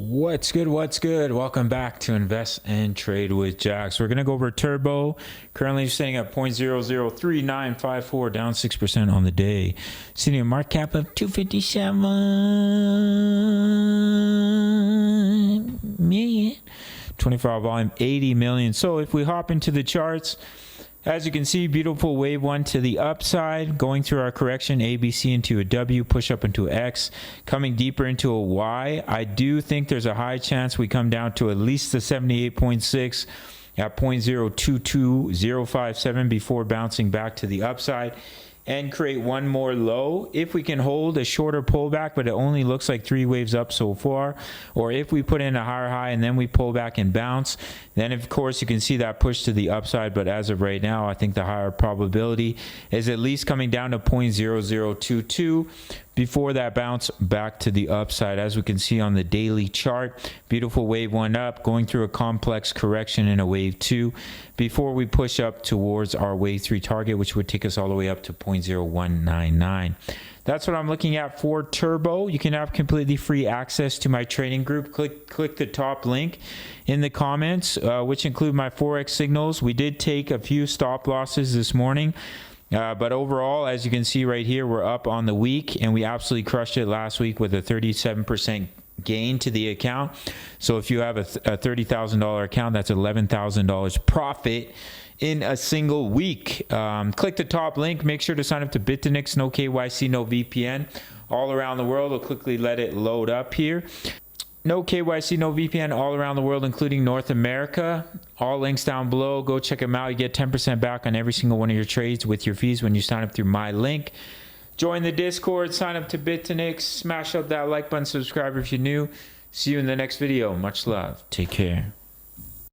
What's good? What's good? Welcome back to Invest and Trade with Jax. We're going to go over Turbo. Currently sitting at 0.003954, down 6% on the day. Sitting a market cap of 257 million. 24-hour volume, 80 million. So if we hop into the charts, as you can see, beautiful wave one to the upside, going through our correction, ABC into a W, push up into X, coming deeper into a Y. I do think there's a high chance we come down to at least the 78.6 at 0.022057 before bouncing back to the upside and create one more low. If we can hold a shorter pullback, but it only looks like 3 waves up so far, or if we put in a higher high and then we pull back and bounce, then of course you can see that push to the upside. But as of right now, I think the higher probability is at least coming down to 0.0022 before that bounce back to the upside. As we can see on the daily chart, beautiful wave one up, going through a complex correction in a wave two before we push up towards our wave three target, which would take us all the way up to 0.0199. That's what I'm looking at for Turbo. You can have completely free access to my trading group. Click the top link in the comments, which include my Forex signals. We did take a few stop losses this morning. But overall, as you can see right here, we're up on the week, and we absolutely crushed it last week with a 37% gain to the account. So if you have a $30,000 account, that's $11,000 profit in a single week. Click the top link. Make sure to sign up to Bitfinex. No KYC, no VPN. All around the world. I'll quickly let it load up here. No KYC, no VPN, all around the world, including North America. All links down below. Go check them out. You get 10% back on every single one of your trades with your fees when you sign up through my link. Join the Discord. Sign up to Bitfinex. Smash up that like button. Subscribe if you're new. See you in the next video. Much love. Take care.